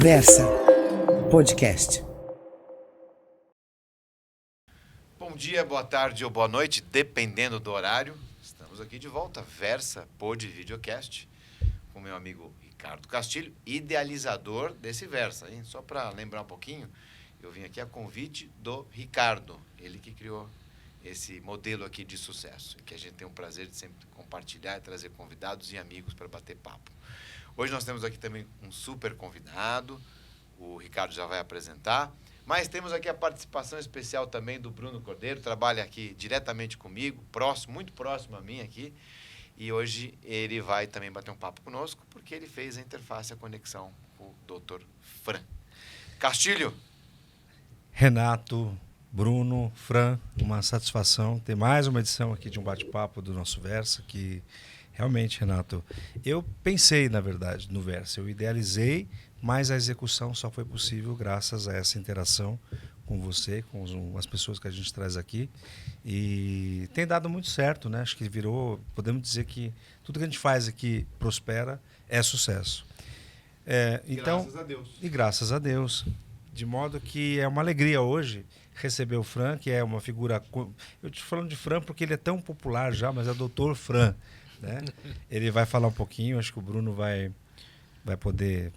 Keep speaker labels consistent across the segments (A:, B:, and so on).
A: Versa Podcast.
B: Bom dia, boa tarde ou boa noite, dependendo do horário. Estamos aqui de volta, Versa Pod Videocast, com meu amigo Ricardo Castilho, idealizador desse Versa, hein? Só para lembrar um pouquinho, eu vim aqui a convite do Ricardo, ele que criou esse modelo aqui de sucesso, que a gente tem o prazer de sempre compartilhar e trazer convidados e amigos para bater papo. Hoje nós temos aqui também um super convidado, o Ricardo já vai apresentar, mas temos aqui a participação especial também do Bruno Cordeiro, trabalha aqui diretamente comigo, muito próximo a mim aqui, e hoje ele vai também bater um papo conosco, porque ele fez a interface, a conexão com o Dr. Fran. Castilho.
C: Renato, Bruno, Fran, uma satisfação ter mais uma edição aqui de um bate-papo do nosso Versa, que realmente, Renato, eu pensei, na verdade, no Versa, eu idealizei, mas a execução só foi possível graças a essa interação com você, com as pessoas que a gente traz aqui, e tem dado muito certo, né? Acho que podemos dizer que tudo que a gente faz aqui prospera, é sucesso. Então,
B: Graças a Deus.
C: E graças a Deus. De modo que é uma alegria hoje receber o Fran, que é uma figura... Eu estou falando de Fran porque ele é tão popular já, mas é o Dr. Fran, né? Ele vai falar um pouquinho, acho que o Bruno vai poder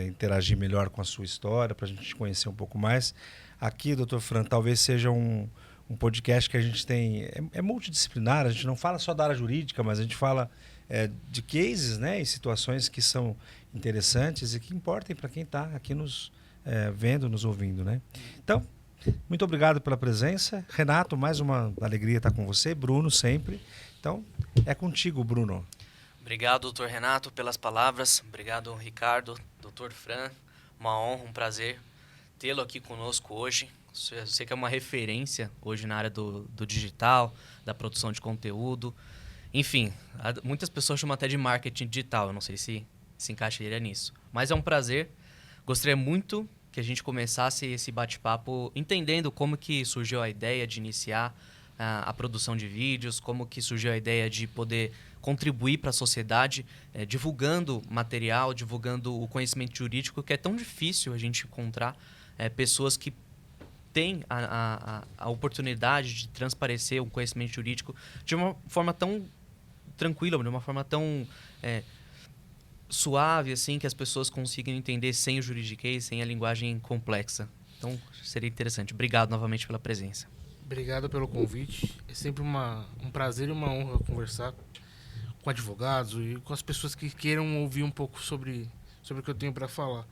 C: interagir melhor com a sua história, para a gente conhecer um pouco mais. Aqui, Dr. Fran, talvez seja um podcast que a gente tem... É multidisciplinar, a gente não fala só da área jurídica, mas a gente fala de cases, né, e situações que são interessantes e que importem para quem está aqui nos vendo, nos ouvindo, né? Então, muito obrigado pela presença. Renato, mais uma alegria estar com você. Bruno, sempre. Então, é contigo, Bruno.
D: Obrigado, doutor Renato, pelas palavras. Obrigado, Ricardo, doutor Fran. Uma honra, um prazer tê-lo aqui conosco hoje. Eu sei que é uma referência hoje na área do digital, da produção de conteúdo. Enfim, muitas pessoas chamam até de marketing digital. Eu não sei se encaixaria nisso. Mas é um prazer. Gostaria muito que a gente começasse esse bate-papo entendendo como que surgiu a ideia de iniciar a produção de vídeos, como que surgiu a ideia de poder contribuir para a sociedade, divulgando material, divulgando o conhecimento jurídico, que é tão difícil a gente encontrar pessoas que têm a oportunidade de transparecer o conhecimento jurídico de uma forma tão tranquila, de uma forma tão suave, assim, que as pessoas consigam entender sem o juridiquês, sem a linguagem complexa. Então, seria interessante. Obrigado novamente pela presença.
E: Obrigado pelo convite. É sempre um prazer e uma honra conversar com advogados e com as pessoas que queiram ouvir um pouco sobre o que eu tenho para falar.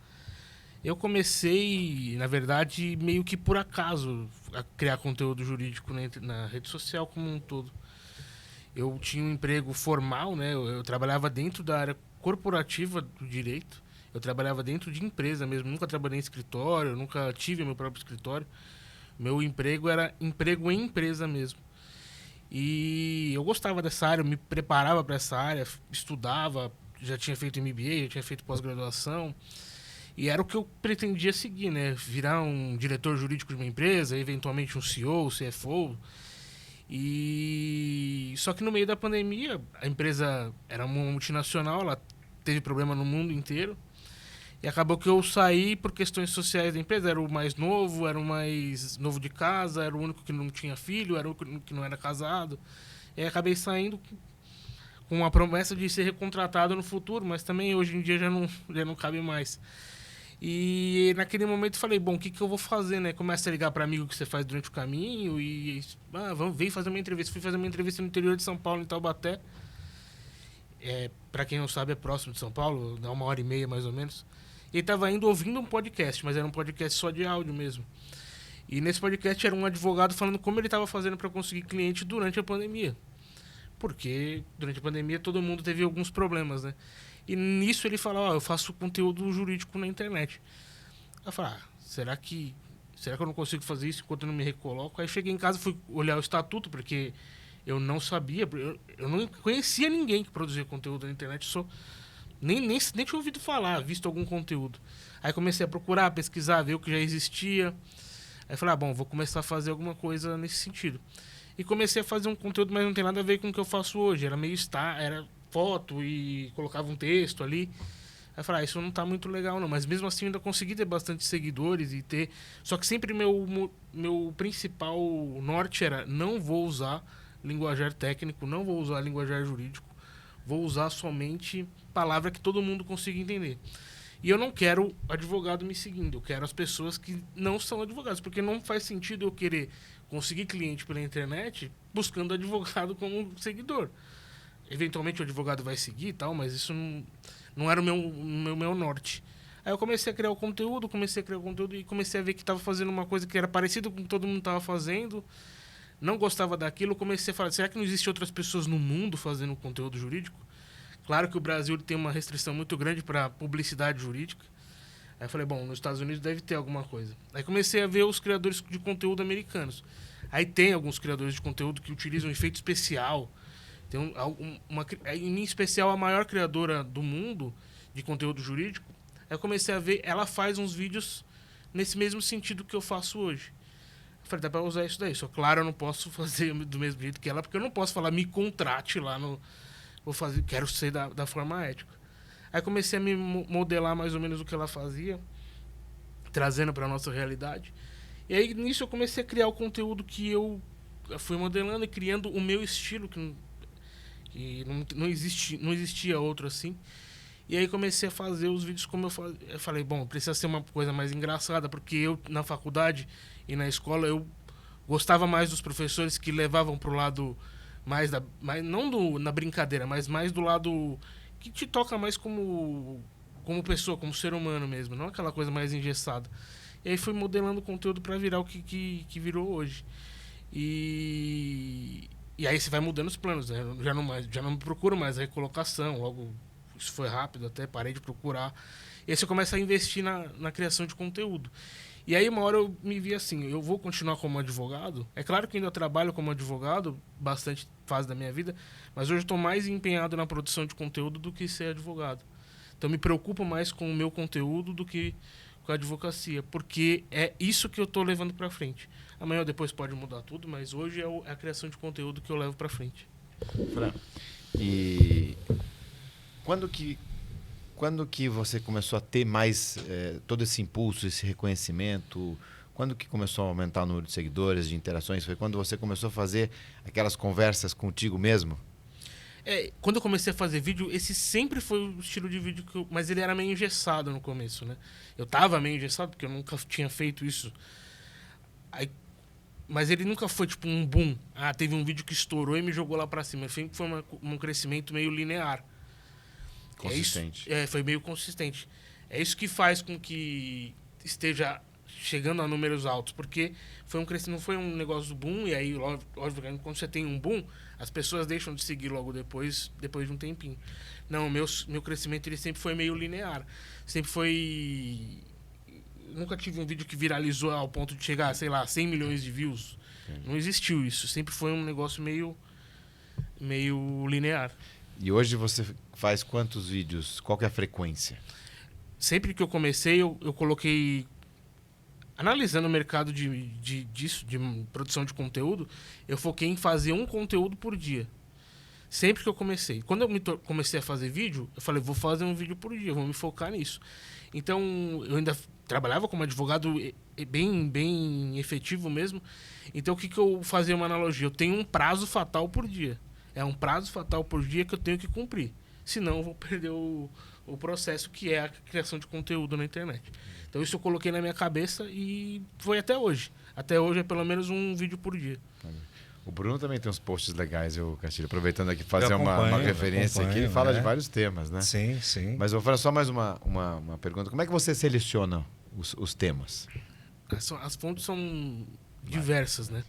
E: Eu comecei, na verdade, meio que por acaso, a criar conteúdo jurídico na rede social como um todo. Eu tinha um emprego formal, né? Eu trabalhava dentro da área corporativa do direito. Eu trabalhava dentro de empresa mesmo. Nunca trabalhei em escritório, nunca tive meu próprio escritório. Meu emprego era emprego em empresa mesmo. E eu gostava dessa área, eu me preparava para essa área, estudava, já tinha feito MBA, já tinha feito pós-graduação. E era o que eu pretendia seguir, né? Virar um diretor jurídico de uma empresa, eventualmente um CEO, CFO. E só que no meio da pandemia, a empresa era uma multinacional, ela teve problema no mundo inteiro. E acabou que eu saí por questões sociais da empresa. Era o mais novo de casa, era o único que não tinha filho, era o único que não era casado. E aí acabei saindo com a promessa de ser recontratado no futuro, mas também hoje em dia já não cabe mais. E naquele momento falei, bom, o que eu vou fazer, né? Começa a ligar para amigo que você faz durante o caminho e... vem fazer uma entrevista. Fui fazer uma entrevista no interior de São Paulo, em Taubaté. Para quem não sabe, é próximo de São Paulo, dá 1h30 mais ou menos. E estava indo ouvindo um podcast, mas era um podcast só de áudio mesmo. E nesse podcast era um advogado falando como ele estava fazendo para conseguir cliente durante a pandemia. Porque durante a pandemia todo mundo teve alguns problemas, né? E nisso ele fala, eu faço conteúdo jurídico na internet. Eu falei, será que eu não consigo fazer isso enquanto eu não me recoloco? Aí cheguei em casa, fui olhar o estatuto, porque eu não sabia, eu não conhecia ninguém que produzia conteúdo na internet, nem tinha ouvido falar, visto algum conteúdo. Aí comecei a procurar, pesquisar, ver o que já existia. Aí falei, vou começar a fazer alguma coisa nesse sentido. E comecei a fazer um conteúdo, mas não tem nada a ver com o que eu faço hoje. Era meio era foto e colocava um texto ali. Aí eu falei, isso não tá muito legal não. Mas mesmo assim eu ainda consegui ter bastante seguidores e ter... Só que sempre meu principal norte era não vou usar linguajar técnico, não vou usar linguajar jurídico, vou usar somente palavra que todo mundo consiga entender. E eu não quero advogado me seguindo, eu quero as pessoas que não são advogados, porque não faz sentido eu querer conseguir cliente pela internet buscando advogado como seguidor. Eventualmente o advogado vai seguir e tal, mas isso não era o meu norte. Aí eu comecei a criar o conteúdo e comecei a ver que estava fazendo uma coisa que era parecida com o que todo mundo estava fazendo. Não gostava daquilo, comecei a falar, será que não existem outras pessoas no mundo fazendo conteúdo jurídico? Claro que o Brasil tem uma restrição muito grande para publicidade jurídica. Aí eu falei, bom, nos Estados Unidos deve ter alguma coisa. Aí comecei a ver os criadores de conteúdo americanos. Aí tem alguns criadores de conteúdo que utilizam efeito especial. Tem em especial, a maior criadora do mundo de conteúdo jurídico. Aí eu comecei a ver, ela faz uns vídeos nesse mesmo sentido que eu faço hoje. Eu falei, dá pra usar isso daí. Só claro, eu não posso fazer do mesmo jeito que ela, porque eu não posso falar, me contrate lá no... Vou fazer, quero ser da forma ética. Aí comecei a me modelar mais ou menos o que ela fazia, trazendo para nossa realidade. E aí nisso eu comecei a criar o conteúdo que eu fui modelando e criando o meu estilo, que não existia outro assim. E aí comecei a fazer os vídeos como eu fazia. Eu falei, bom, precisa ser uma coisa mais engraçada, porque eu na faculdade e na escola eu gostava mais dos professores que levavam pro lado mais não na brincadeira, mas mais do lado que te toca mais como pessoa, como ser humano mesmo, não aquela coisa mais engessada. E aí fui modelando o conteúdo para virar o que virou hoje. E aí você vai mudando os planos, né? Já não procuro mais a recolocação, logo isso foi rápido, até parei de procurar. E aí você começa a investir na criação de conteúdo. E aí uma hora eu me vi assim, eu vou continuar como advogado. É claro que ainda trabalho como advogado, bastante fase da minha vida, mas hoje eu estou mais empenhado na produção de conteúdo do que ser advogado. Então me preocupo mais com o meu conteúdo do que com a advocacia, porque é isso que eu estou levando para frente. Amanhã ou depois pode mudar tudo, mas hoje é a criação de conteúdo que eu levo para frente.
B: Fran, e quando que você começou a ter mais todo esse impulso, esse reconhecimento? Quando que começou a aumentar o número de seguidores, de interações? Foi quando você começou a fazer aquelas conversas contigo mesmo?
E: Quando eu comecei a fazer vídeo, esse sempre foi o estilo de vídeo que mas ele era meio engessado no começo, né? Eu tava meio engessado porque eu nunca tinha feito isso. Aí, mas ele nunca foi tipo um boom. Ah, teve um vídeo que estourou e me jogou lá pra cima. Foi um crescimento meio linear.
B: Consistente.
E: Foi meio consistente. É isso que faz com que esteja chegando a números altos, porque não foi um negócio boom, e aí, lógico, quando você tem um boom, as pessoas deixam de seguir logo depois de um tempinho. Não, meu crescimento ele sempre foi meio linear. Sempre foi... Nunca tive um vídeo que viralizou ao ponto de chegar, sei lá, 100 milhões de views. Não existiu isso. Sempre foi um negócio meio linear.
B: E hoje você faz quantos vídeos? Qual que é a frequência?
E: Sempre que eu comecei, eu coloquei... Analisando o mercado de produção de conteúdo, eu foquei em fazer um conteúdo por dia. Sempre que eu comecei. Quando eu comecei a fazer vídeo, eu falei, vou fazer um vídeo por dia, vou me focar nisso. Então, eu ainda trabalhava como advogado bem efetivo mesmo. Então, o que eu fazia uma analogia? Eu tenho um prazo fatal por dia. É um prazo fatal por dia que eu tenho que cumprir. Senão, eu vou perder o processo que é a criação de conteúdo na internet. Então, isso eu coloquei na minha cabeça e foi até hoje. Até hoje é pelo menos um vídeo por dia.
B: O Bruno também tem uns posts legais, Castilho. Aproveitando aqui fazer uma referência aqui, ele fala de vários temas, né?
C: Sim, sim.
B: Mas eu vou fazer só mais uma pergunta. Como é que você seleciona os temas?
E: As fontes são diversas, né?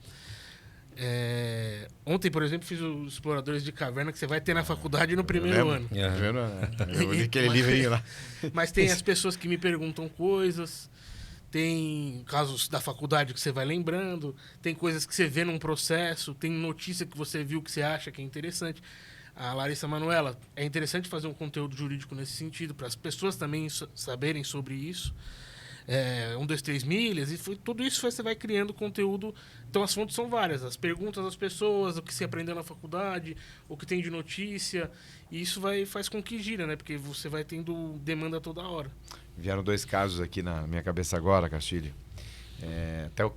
E: Ontem, por exemplo, fiz os Exploradores de Caverna, que você vai ter na faculdade no primeiro ano.
B: Eu li aquele livrinho lá.
E: Mas tem as pessoas que me perguntam coisas, tem casos da faculdade que você vai lembrando, tem coisas que você vê num processo, tem notícia que você viu que você acha que é interessante. A Larissa Manoela, é interessante fazer um conteúdo jurídico nesse sentido, para as pessoas também saberem sobre isso. 1, 2, 3 milhas, e tudo isso você vai criando conteúdo. Então as fontes são várias, as perguntas das pessoas, o que se aprendeu na faculdade, o que tem de notícia, e isso faz com que gira, né? Porque você vai tendo demanda toda hora.
B: Vieram 2 casos aqui na minha cabeça agora, Castilho.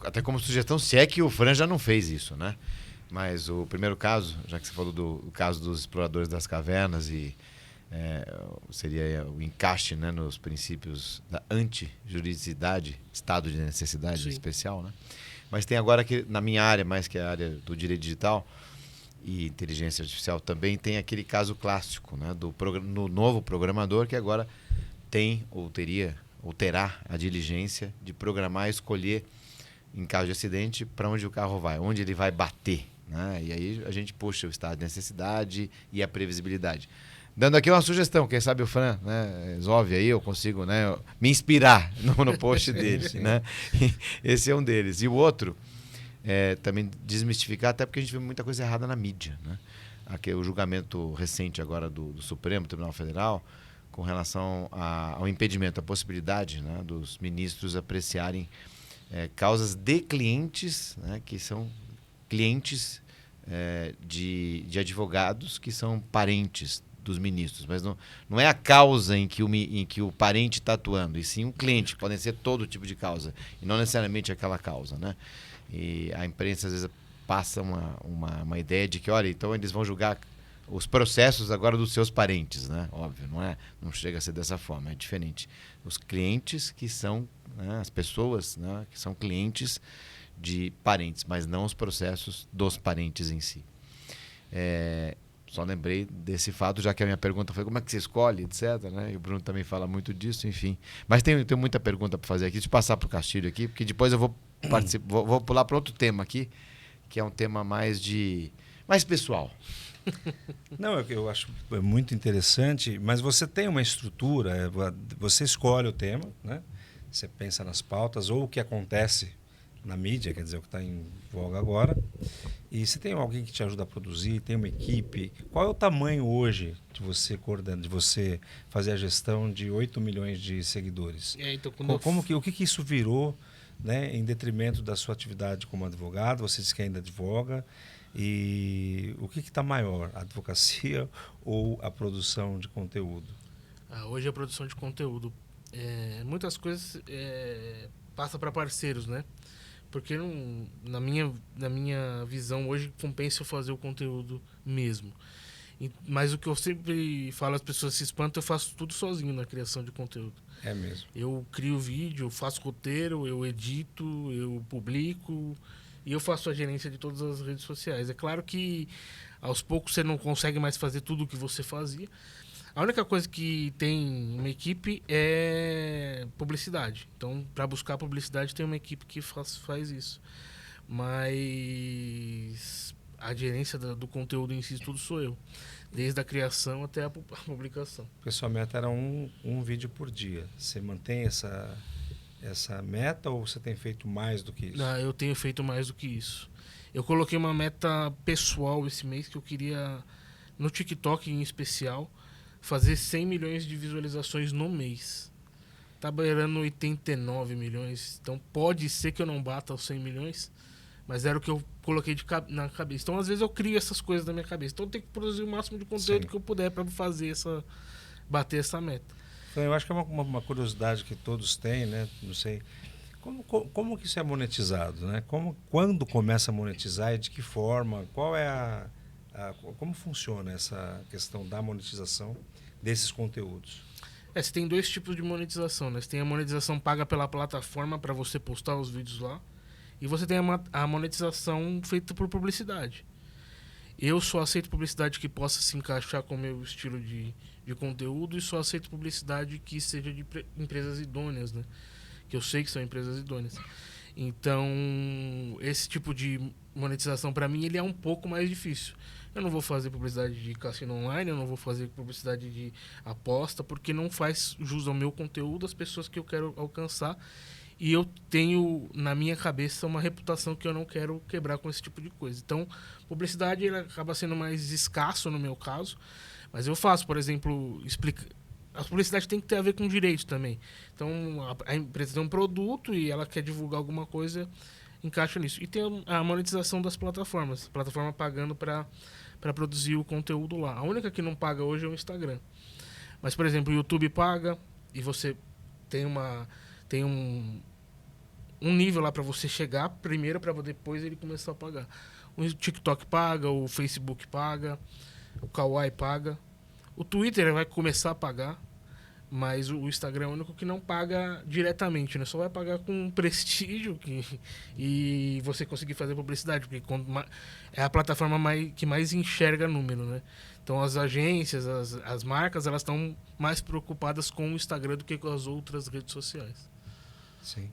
B: Até como sugestão, se é que o Fran já não fez isso, né? Mas o primeiro caso, já que você falou do caso dos exploradores das cavernas e seria o encaixe, né, nos princípios da antijuridicidade, estado de necessidade especial, né? Mas tem agora que na minha área, mais que a área do direito digital e inteligência artificial também, tem aquele caso clássico, né, do novo programador que agora tem ou terá a diligência de programar e escolher, em caso de acidente, para onde o carro vai, onde ele vai bater, né? E aí a gente puxa o estado de necessidade e a previsibilidade. Dando aqui uma sugestão, quem sabe o Fran, né, resolve aí, eu consigo, né, me inspirar no post dele, né? Esse é um deles. E o outro, também desmistificar, até porque a gente vê muita coisa errada na mídia, né? Aqui, o julgamento recente agora do Supremo Tribunal Federal, com relação ao impedimento, a possibilidade, né, dos ministros apreciarem causas de clientes, né, que são clientes de advogados que são parentes dos ministros, mas não é a causa em que o parente está atuando, e sim um cliente, podem ser todo tipo de causa, e não necessariamente aquela causa, né? E a imprensa às vezes passa uma ideia de que, olha, então eles vão julgar os processos agora dos seus parentes, né? Óbvio, não chega a ser dessa forma, é diferente. Os clientes que são, né, as pessoas, né, que são clientes de parentes, mas não os processos dos parentes em si. Só lembrei desse fato, já que a minha pergunta foi como é que você escolhe, etc, né? E o Bruno também fala muito disso, enfim. Mas tem muita pergunta para fazer aqui. Deixa eu passar para o Castilho aqui, porque depois eu vou pular para outro tema aqui, que é um tema mais pessoal.
C: Não, eu acho muito interessante, mas você tem uma estrutura, você escolhe o tema, né? Você pensa nas pautas ou o que acontece na mídia, quer dizer, o que está em voga agora. E se tem alguém que te ajuda a produzir, tem uma equipe, qual é o tamanho hoje de você coordenar, de você fazer a gestão de 8 milhões de seguidores?
E: Então,
C: O que isso virou, né, em detrimento da sua atividade como advogado? Você disse que ainda advoga. E o que está maior, a advocacia ou a produção de conteúdo?
E: Hoje a produção de conteúdo. Muitas coisas passa para parceiros, né? Porque na minha visão hoje compensa eu fazer o conteúdo mesmo. Mas o que eu sempre falo, as pessoas se espantam, eu faço tudo sozinho na criação de conteúdo.
C: É mesmo.
E: Eu crio vídeo, eu faço roteiro, eu edito, eu publico e eu faço a gerência de todas as redes sociais. É claro que aos poucos você não consegue mais fazer tudo o que você fazia. A única coisa que tem uma equipe é publicidade. Então, para buscar publicidade, tem uma equipe que faz isso. Mas a gerência do conteúdo em si, tudo sou eu. Desde a criação até a publicação.
C: Porque sua meta era um vídeo por dia. Você mantém essa meta ou você tem feito mais do que isso?
E: Não, eu tenho feito mais do que isso. Eu coloquei uma meta pessoal esse mês que eu queria, no TikTok em especial, fazer 100 milhões de visualizações no mês. Tá beirando 89 milhões. Então pode ser que eu não bata os 100 milhões, mas era o que eu coloquei na cabeça. Então às vezes eu crio essas coisas na minha cabeça. Então eu tenho que produzir o máximo de conteúdo que eu puder para bater essa meta.
C: Então, eu acho que é uma curiosidade que todos têm, né? Não sei. Como que isso é monetizado, né? Quando começa a monetizar e de que forma? Qual é como funciona essa questão da monetização desses conteúdos?
E: Você tem 2 tipos de monetização, né? Você tem a monetização paga pela plataforma para você postar os vídeos lá. E você tem a monetização feita por publicidade. Eu só aceito publicidade que possa se encaixar com o meu estilo de conteúdo e só aceito publicidade que seja de empresas idôneas, né? Que eu sei que são empresas idôneas. Então, esse tipo de monetização, para mim, ele é um pouco mais difícil. Eu não vou fazer publicidade de cassino online, eu não vou fazer publicidade de aposta, porque não faz jus ao meu conteúdo, às pessoas que eu quero alcançar. E eu tenho, na minha cabeça, uma reputação que eu não quero quebrar com esse tipo de coisa. Então, publicidade ela acaba sendo mais escasso no meu caso. Mas eu faço, por exemplo, a publicidade tem que ter a ver com direito também. Então, a empresa tem um produto e ela quer divulgar alguma coisa, encaixa nisso. E tem a monetização das plataformas. A plataforma pagando para produzir o conteúdo lá. A única que não paga hoje é o Instagram. Mas, por exemplo, o YouTube paga e você tem um nível lá para você chegar primeiro para depois ele começar a pagar. O TikTok paga, o Facebook paga, o Kawaii paga. O Twitter vai começar a pagar, mas o Instagram é o único que não paga diretamente, né? Só vai pagar com prestígio e você conseguir fazer publicidade, porque é a plataforma que mais enxerga número, né? Então as agências, as marcas, elas estão mais preocupadas com o Instagram do que com as outras redes sociais.
C: Sim.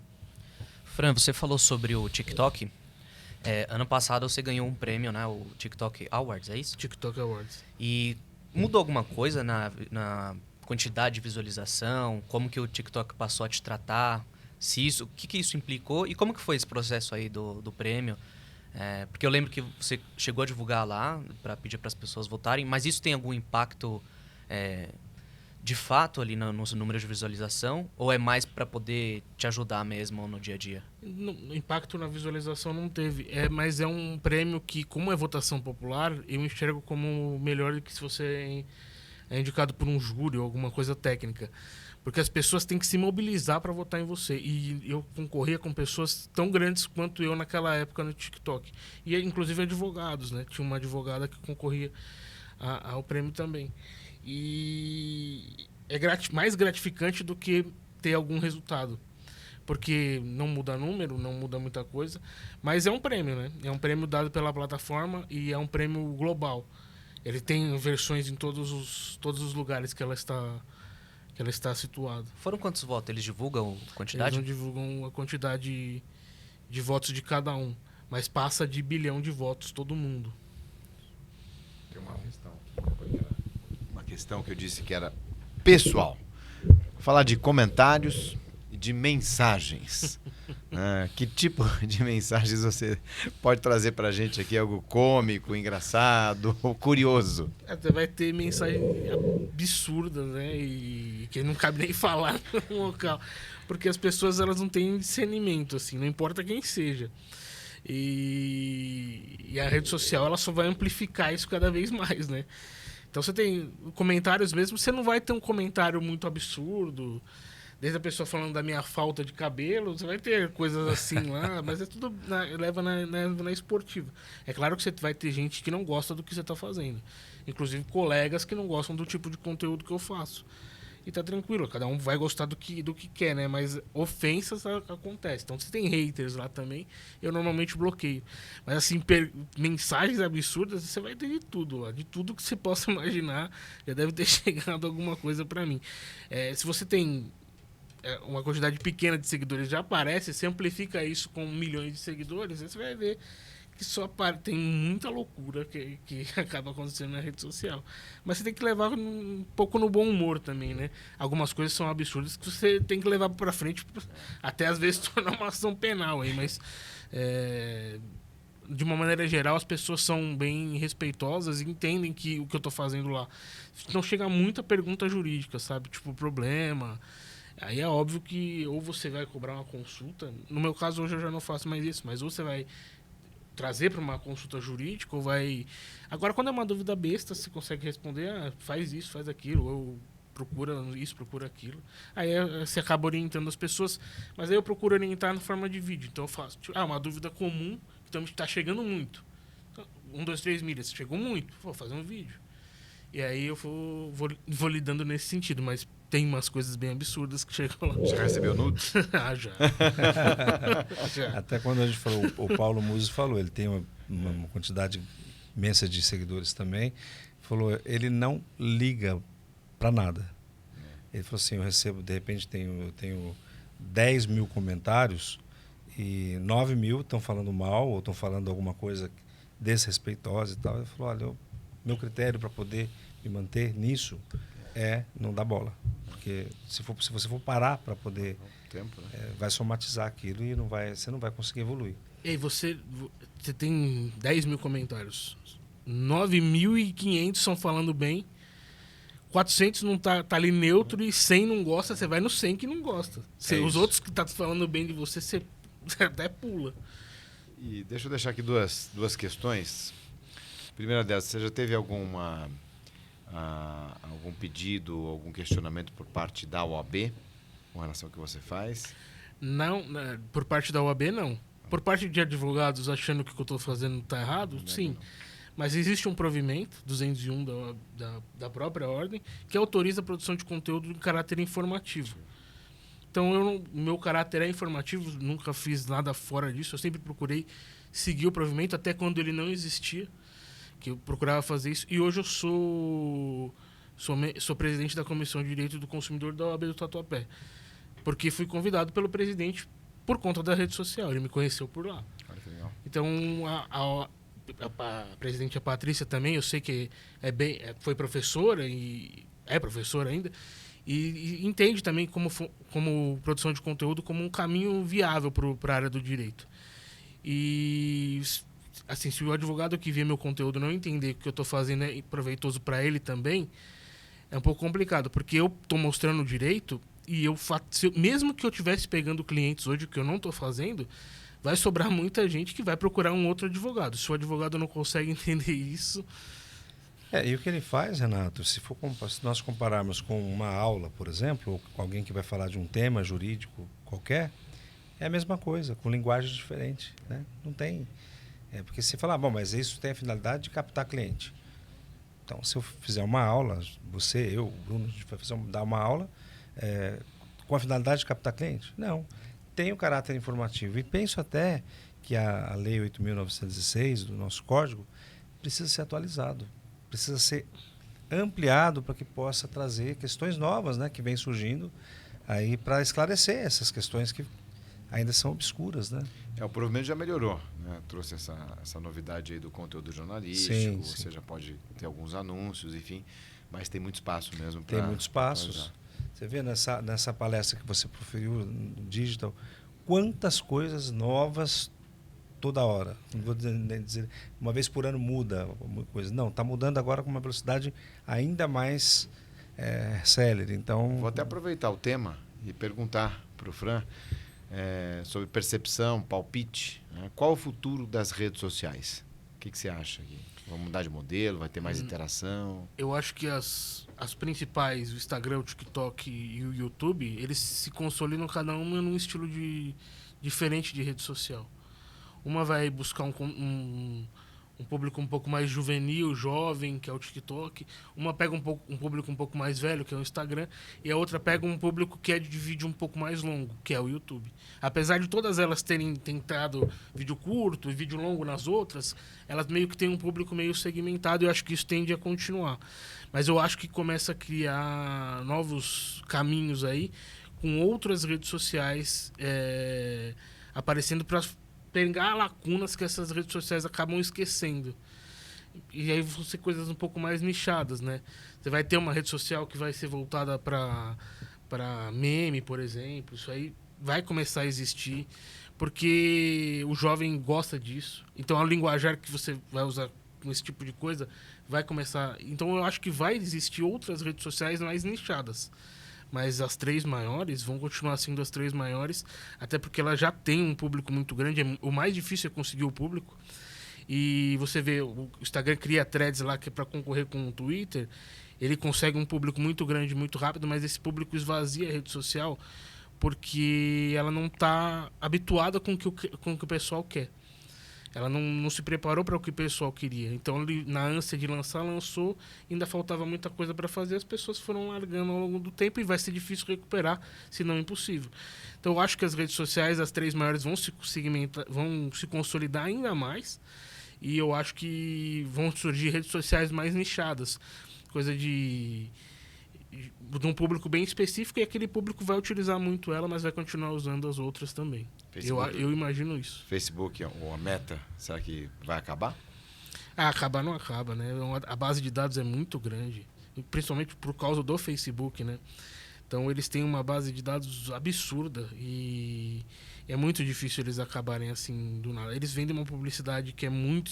D: Fran, você falou sobre o TikTok. Ano passado você ganhou um prêmio, né? O TikTok Awards, é isso?
E: TikTok Awards.
D: E mudou alguma coisa na quantidade de visualização? Como que o TikTok passou a te tratar? O que isso implicou? E como que foi esse processo aí do prêmio? Porque eu lembro que você chegou a divulgar lá para pedir para as pessoas votarem, mas isso tem algum impacto de fato ali no número de visualização? Ou é mais para poder te ajudar mesmo no dia a dia?
E: Impacto na visualização não teve. Mas é um prêmio que, como é votação popular, eu enxergo como melhor do que se você é indicado por um júri ou alguma coisa técnica. Porque as pessoas têm que se mobilizar para votar em você. E eu concorria com pessoas tão grandes quanto eu naquela época no TikTok. E inclusive advogados, né? Tinha uma advogada que concorria ao prêmio também. E é mais gratificante do que ter algum resultado. Porque não muda número, não muda muita coisa. Mas é um prêmio, né? É um prêmio dado pela plataforma e é um prêmio global. Ele tem versões em todos os lugares que ela está situada.
D: Foram quantos votos? Eles divulgam a quantidade?
E: Eles não divulgam a quantidade de votos de cada um, mas passa de 1 bilhão de votos todo mundo.
B: Tem uma questão que eu disse que era pessoal. Vou falar de comentários e de mensagens. Que tipo de mensagens você pode trazer pra gente aqui? Algo cômico, engraçado ou curioso?
E: Até vai ter mensagem absurda, né? E que não cabe nem falar no local. Porque as pessoas, elas não têm discernimento, assim, não importa quem seja. E a rede social, ela só vai amplificar isso cada vez mais, né? Então você tem comentários mesmo, você não vai ter um comentário muito absurdo, desde a pessoa falando da minha falta de cabelo, você vai ter coisas assim lá, mas é tudo leva na esportiva. É claro que você vai ter gente que não gosta do que você está fazendo, inclusive colegas que não gostam do tipo de conteúdo que eu faço. E tá tranquilo, cada um vai gostar do que quer, né? Mas ofensas acontecem. Então, se tem haters lá também, eu normalmente bloqueio. Mas, assim, mensagens absurdas, você vai ter de tudo lá. De tudo que você possa imaginar, já deve ter chegado alguma coisa pra mim. Se você tem uma quantidade pequena de seguidores, já aparece, você amplifica isso com milhões de seguidores, aí você vai ver que tem muita loucura que acaba acontecendo na rede social. Mas você tem que levar um pouco no bom humor também, né? Algumas coisas são absurdas que você tem que levar para frente, até às vezes tornar uma ação penal aí, mas de uma maneira geral as pessoas são bem respeitosas e entendem que o que eu tô fazendo lá. Não chega muita pergunta jurídica, sabe? Tipo, problema. Aí é óbvio que ou você vai cobrar uma consulta, no meu caso hoje eu já não faço mais isso, mas ou você vai trazer para uma consulta jurídica ou vai... Agora, quando é uma dúvida besta, você consegue responder, faz isso, faz aquilo, ou procura isso, procura aquilo. Aí você acaba orientando as pessoas, mas aí eu procuro orientar na forma de vídeo. Então eu faço, uma dúvida comum, então está chegando muito. 1, 2, 3 milhas, chegou muito, vou fazer um vídeo. E aí eu vou lidando nesse sentido, mas tem umas coisas bem absurdas que chegam lá.
B: Já recebeu nudes?
E: Já.
C: Até quando a gente falou, o Paulo Musi falou, ele tem uma quantidade imensa de seguidores também, falou, ele não liga para nada. Ele falou assim, eu recebo, de repente eu tenho 10 mil comentários e 9 mil estão falando mal ou estão falando alguma coisa desrespeitosa e tal. Ele falou, olha, meu critério para poder me manter nisso não dar bola. Porque se você for parar para poder, vai somatizar aquilo e você não vai conseguir evoluir.
E: E aí, você tem 10 mil comentários. 9.500 estão falando bem. 400 não tá ali neutro e 100 não gosta, você vai no 100 que não gosta. Os
B: isso.
E: outros que tá falando bem de você, você até pula.
B: E deixa eu deixar aqui duas questões. Primeira delas, você já teve algum pedido, algum questionamento por parte da OAB com relação ao que você faz?
E: Não, por parte da OAB, não. Por parte de advogados achando que o que eu estou fazendo está errado, sim. Mas existe um provimento, 201 da própria ordem, que autoriza a produção de conteúdo em caráter informativo. Então, meu caráter é informativo, nunca fiz nada fora disso. Eu sempre procurei seguir o provimento, até quando ele não existia, que eu procurava fazer isso. E hoje eu sou presidente da Comissão de Direito do Consumidor da OAB do Tatuapé. Porque fui convidado pelo presidente por conta da rede social. Ele me conheceu por lá.
B: Olha que legal.
E: Então, a presidente, a Patrícia, também, eu sei que foi professora e é professora ainda, e entende também como produção de conteúdo como um caminho viável para a área do direito. E, assim, se o advogado que vê meu conteúdo não entender que o que eu estou fazendo é proveitoso para ele também, é um pouco complicado, porque eu estou mostrando o direito e mesmo que eu estivesse pegando clientes hoje, que eu não estou fazendo, vai sobrar muita gente que vai procurar um outro advogado. Se o advogado não consegue entender isso...
C: E o que ele faz, Renato, se nós compararmos com uma aula, por exemplo, ou com alguém que vai falar de um tema jurídico qualquer, é a mesma coisa, com linguagem diferente, né? Não tem... porque você fala, bom, mas isso tem a finalidade de captar cliente. Então, se eu fizer uma aula, eu, o Bruno, a gente vai dar uma aula com a finalidade de captar cliente? Não. Tem o caráter informativo. E penso até que a Lei 8.906 do nosso Código precisa ser atualizado, precisa ser ampliado para que possa trazer questões novas, né, que vêm surgindo aí para esclarecer essas questões que ainda são obscuras, né?
B: O provimento já melhorou, né? Trouxe essa novidade aí do conteúdo jornalístico,
C: Sim.
B: Você já pode ter alguns anúncios, enfim, mas tem muito espaço mesmo.
C: Tem muitos passos. Você vê nessa palestra que você proferiu no digital, quantas coisas novas toda hora. Não vou dizer uma vez por ano muda alguma coisa. Não, está mudando agora com uma velocidade ainda mais célere. Então,
B: vou até aproveitar o tema e perguntar para o Fran sobre percepção, palpite. Né? Qual o futuro das redes sociais? O que você acha aqui? Vamos mudar de modelo? Vai ter mais interação?
E: Eu acho que as principais, o Instagram, o TikTok e o YouTube, eles se consolidam cada uma num estilo diferente de rede social. Uma vai buscar um público um pouco mais juvenil, jovem, que é o TikTok. Uma pega um público um pouco mais velho, que é o Instagram. E a outra pega um público que é de vídeo um pouco mais longo, que é o YouTube. Apesar de todas elas terem tentado vídeo curto e vídeo longo nas outras, elas meio que têm um público meio segmentado e eu acho que isso tende a continuar. Mas eu acho que começa a criar novos caminhos aí, com outras redes sociais aparecendo para pegar lacunas que essas redes sociais acabam esquecendo. E aí vão ser coisas um pouco mais nichadas, né? Você vai ter uma rede social que vai ser voltada para meme, por exemplo. Isso aí vai começar a existir, porque o jovem gosta disso. Então, a linguajar que você vai usar com esse tipo de coisa vai começar... Então, eu acho que vai existir outras redes sociais mais nichadas. Mas as três maiores vão continuar sendo as três maiores, até porque ela já tem um público muito grande. O mais difícil é conseguir o público. E você vê, o Instagram cria threads lá que é para concorrer com o Twitter. Ele consegue um público muito grande, muito rápido, mas esse público esvazia a rede social porque ela não está habituada com o que o pessoal quer. Ela não se preparou para o que o pessoal queria. Então, na ânsia de lançou. Ainda faltava muita coisa para fazer. As pessoas foram largando ao longo do tempo e vai ser difícil recuperar, se não impossível. Então, eu acho que as redes sociais, as três maiores, vão se consolidar ainda mais. E eu acho que vão surgir redes sociais mais nichadas. Coisa de um público bem específico, e aquele público vai utilizar muito ela, mas vai continuar usando as outras também. Eu imagino isso.
B: Facebook ou a Meta, será que vai acabar?
E: Acabar não acaba, né? A base de dados é muito grande, principalmente por causa do Facebook, né? Então eles têm uma base de dados absurda e é muito difícil eles acabarem assim do nada. Eles vendem uma publicidade que é muito,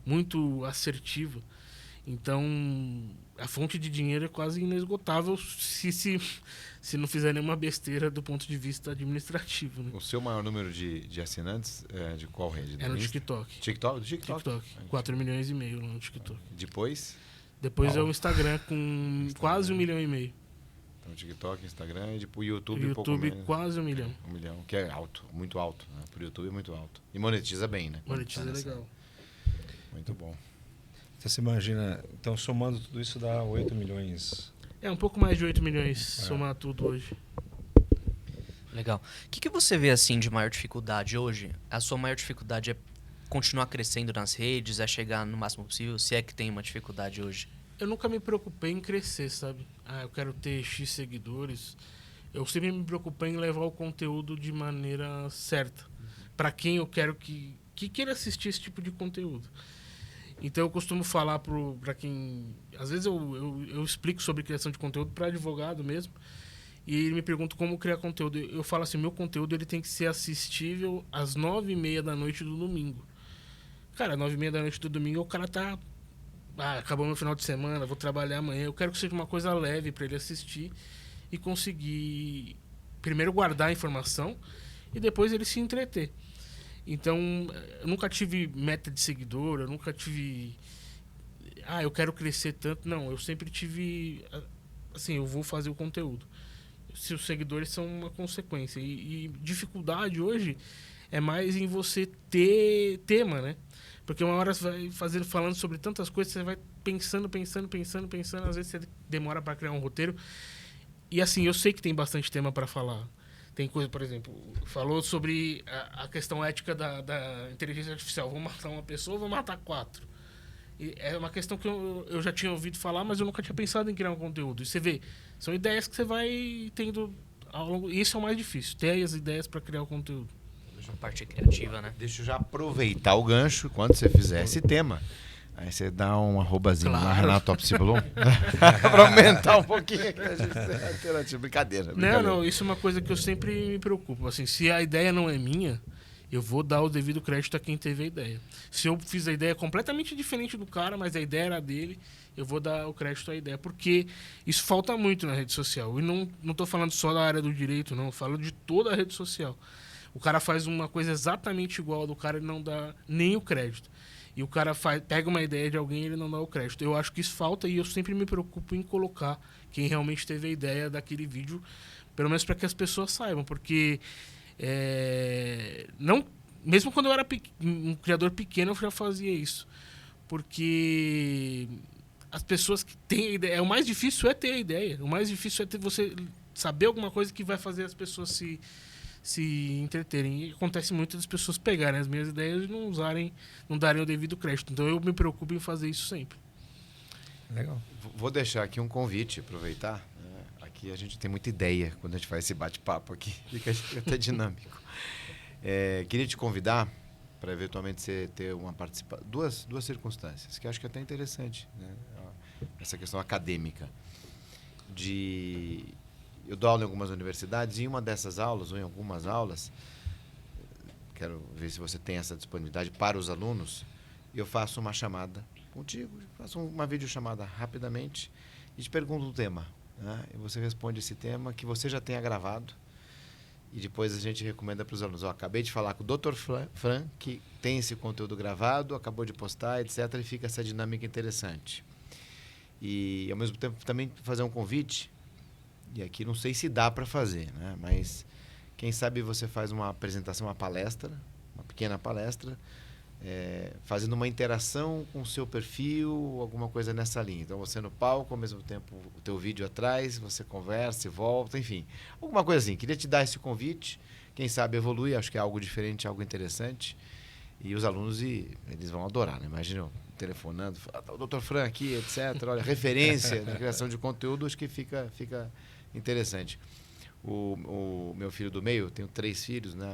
E: muito assertiva. Então, a fonte de dinheiro é quase inesgotável se não fizer nenhuma besteira do ponto de vista administrativo. Né?
B: O seu maior número de assinantes é de qual rede?
E: É no TikTok.
B: TikTok? Do TikTok?
E: TikTok. 4 milhões e meio no TikTok.
B: Depois?
E: Depois é o Instagram com quase 1,5 milhão.
B: Então, TikTok, Instagram e tipo, o YouTube,
E: O
B: um pouco
E: YouTube
B: menos.
E: quase 1 milhão.
B: 1 milhão, que é alto, muito alto. Né? Por YouTube é muito alto. E monetiza bem, né?
E: Monetiza
B: Tá nessa-
E: legal.
B: Muito bom.
C: Então você imagina, então somando tudo isso dá 8 milhões.
E: É um pouco mais de 8 milhões somar tudo hoje.
D: Legal. O que você vê assim de maior dificuldade hoje? A sua maior dificuldade é continuar crescendo nas redes, é chegar no máximo possível? Se é que tem uma dificuldade hoje?
E: Eu nunca me preocupei em crescer, sabe? Eu quero ter X seguidores. Eu sempre me preocupei em levar o conteúdo de maneira certa. Para quem eu quero que queira assistir esse tipo de conteúdo. Então eu costumo falar para quem... Às vezes eu explico sobre criação de conteúdo para advogado mesmo. E ele me pergunta como criar conteúdo. Eu falo assim, meu conteúdo ele tem que ser assistível às 9h30 da noite do domingo. Cara, 9h30 da noite do domingo o cara tá... acabou meu final de semana, vou trabalhar amanhã. Eu quero que seja uma coisa leve para ele assistir e conseguir primeiro guardar a informação e depois ele se entreter. Então, eu nunca tive meta de seguidor, eu nunca tive... eu quero crescer tanto. Não, eu sempre tive... Assim, eu vou fazer o conteúdo. Se os seguidores são uma consequência. E dificuldade hoje é mais em você ter tema, né? Porque uma hora você vai falando sobre tantas coisas, você vai pensando. Às vezes você demora para criar um roteiro. E assim, eu sei que tem bastante tema para falar. Tem coisa, por exemplo, falou sobre a questão ética da inteligência artificial. Vou matar uma pessoa, vou matar 4. E é uma questão que eu já tinha ouvido falar, mas eu nunca tinha pensado em criar um conteúdo. E você vê, são ideias que você vai tendo ao longo... Isso é o mais difícil, ter as ideias para criar o conteúdo.
D: A parte criativa, né?
B: Deixa eu já aproveitar o gancho quando você fizer esse tema. Aí você dá um arrobazinho lá, Renato Opsiblum, para aumentar um pouquinho aqui a gente alternativa. Brincadeira.
E: Não, isso é uma coisa que eu sempre me preocupo. Assim, se a ideia não é minha, eu vou dar o devido crédito a quem teve a ideia. Se eu fiz a ideia completamente diferente do cara, mas a ideia era dele, eu vou dar o crédito à ideia. Porque isso falta muito na rede social. E não estou falando só da área do direito, não. Eu falo de toda a rede social. O cara faz uma coisa exatamente igual a do cara e não dá nem o crédito. E o cara pega uma ideia de alguém e ele não dá o crédito. Eu acho que isso falta e eu sempre me preocupo em colocar quem realmente teve a ideia daquele vídeo, pelo menos para que as pessoas saibam. Porque não, mesmo quando eu era um criador pequeno, eu já fazia isso. Porque as pessoas que têm a ideia... O mais difícil é ter a ideia. O mais difícil é você saber alguma coisa que vai fazer as pessoas se entreterem. E acontece muito das pessoas pegarem as minhas ideias e não darem o devido crédito. Então eu me preocupo em fazer isso sempre.
C: Legal.
B: Vou deixar aqui um convite, aproveitar. Né? Aqui a gente tem muita ideia quando a gente faz esse bate-papo aqui. Fica até dinâmico. Queria te convidar para eventualmente você ter uma participação. Duas circunstâncias, que eu acho que é até interessante. Né? Essa questão acadêmica. Eu dou aula em algumas universidades e em uma dessas aulas, ou em algumas aulas, quero ver se você tem essa disponibilidade para os alunos, eu faço uma chamada contigo, faço uma videochamada rapidamente e te pergunto um tema. Né? E você responde esse tema que você já tenha gravado e depois a gente recomenda para os alunos. Acabei de falar com o Dr. Fran, que tem esse conteúdo gravado, acabou de postar, etc. E fica essa dinâmica interessante. E, ao mesmo tempo, também fazer um convite. E aqui não sei se dá para fazer, né? Mas quem sabe você faz uma apresentação, uma palestra, uma pequena palestra, fazendo uma interação com o seu perfil, alguma coisa nessa linha. Então você no palco, ao mesmo tempo o teu vídeo atrás, você conversa e volta, enfim. Alguma coisa assim. Queria te dar esse convite. Quem sabe evolui, acho que é algo diferente, algo interessante. E os alunos, eles vão adorar, né? Imagina telefonando, o Dr. Fran aqui, etc. Olha, referência na criação de conteúdo, acho que fica interessante. O meu filho do meio, eu tenho 3 filhos, né?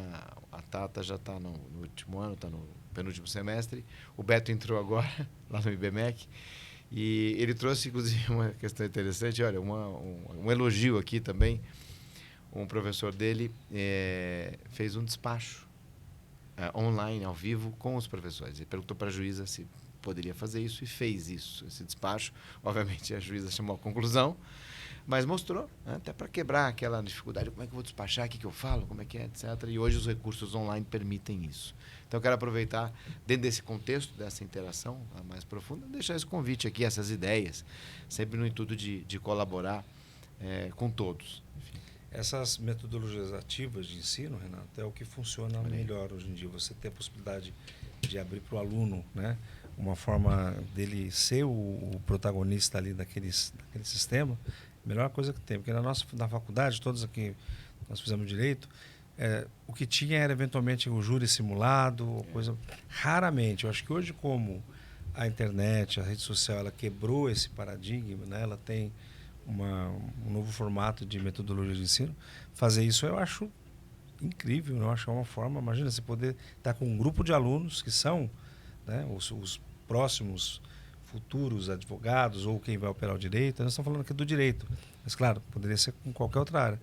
B: A Tata já está no último ano, está no penúltimo semestre. O Beto entrou agora, lá no IBMEC. E ele trouxe, inclusive, uma questão interessante. Olha, um elogio aqui também. Um professor dele fez um despacho online, ao vivo, com os professores. Ele perguntou para a juíza se poderia fazer isso e fez isso, esse despacho. Obviamente, a juíza chamou a conclusão, mas mostrou, né, até para quebrar aquela dificuldade, como é que eu vou despachar, o que eu falo, como é que é, etc. E hoje os recursos online permitem isso. Então, eu quero aproveitar, dentro desse contexto, dessa interação mais profunda, deixar esse convite aqui, essas ideias, sempre no intuito de colaborar com todos. Enfim.
C: Essas metodologias ativas de ensino, Renato, é o que funciona melhor hoje em dia. Você ter a possibilidade de abrir para o aluno, né, uma forma dele ser o protagonista ali daquele sistema, a melhor coisa que tem. Porque na faculdade, todos aqui, nós fizemos direito, o que tinha era eventualmente o júri simulado, coisa raramente. Eu acho que hoje, como a internet, a rede social, ela quebrou esse paradigma, né, ela tem um novo formato de metodologia de ensino, fazer isso eu acho incrível, eu acho que é uma forma, imagina você poder estar com um grupo de alunos que são, né, os próximos futuros advogados ou quem vai operar o direito. Nós estamos falando aqui do direito, mas claro, poderia ser com qualquer outra área.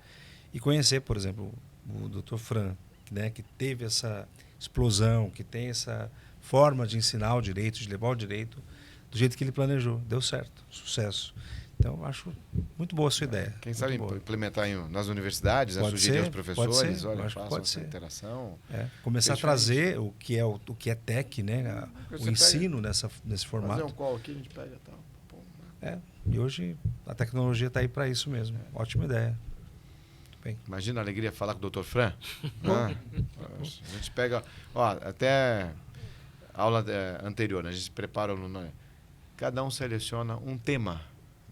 C: E conhecer, por exemplo, o Dr. Fran, né, que teve essa explosão, que tem essa forma de ensinar o direito, de levar o direito do jeito que ele planejou. Deu certo, sucesso. Então, acho muito boa a sua ideia.
B: Quem sabe implementar nas universidades, sugerir aos professores, olha, façam essa interação.
C: Começar a trazer o que é tech, né? O ensino nesse formato.
B: Fazer um call aqui, a gente pega e tal.
C: E hoje a tecnologia está aí para isso mesmo. Ótima ideia. Bem.
B: Imagina a alegria falar com o Dr. Fran. A gente pega... até aula anterior, a gente se prepara o aluno. Cada um seleciona um tema,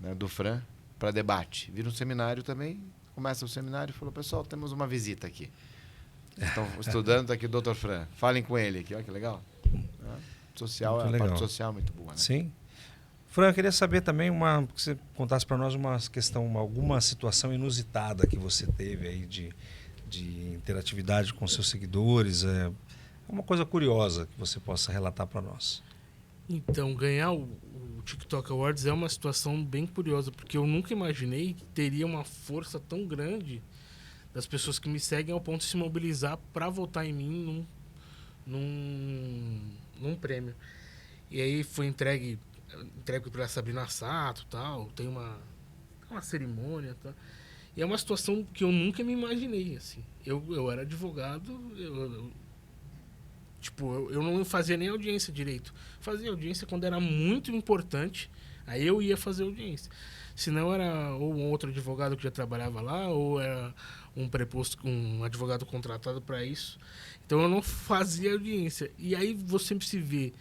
B: né, do Fran para debate. Vira um seminário também, começa o seminário e falou, pessoal, temos uma visita aqui. Estão estudando, está aqui o Dr. Fran. Falem com ele aqui, olha que legal. Social, a parte social é muito boa, né?
C: Sim. Fran, eu queria saber também que você contasse para nós alguma situação inusitada que você teve aí de interatividade com seus seguidores, uma coisa curiosa que você possa relatar para nós.
E: Então, ganhar o TikTok Awards é uma situação bem curiosa, porque eu nunca imaginei que teria uma força tão grande das pessoas que me seguem ao ponto de se mobilizar para votar em mim num prêmio. E aí foi entregue para Sabrina Sato, tal, tem uma cerimônia, tal. E é uma situação que eu nunca me imaginei, assim. Eu era advogado, eu não fazia nem audiência direito. Fazia audiência quando era muito importante, aí eu ia fazer audiência. Senão era ou um outro advogado que já trabalhava lá, ou era um advogado contratado para isso. Então eu não fazia audiência. E aí você se vê...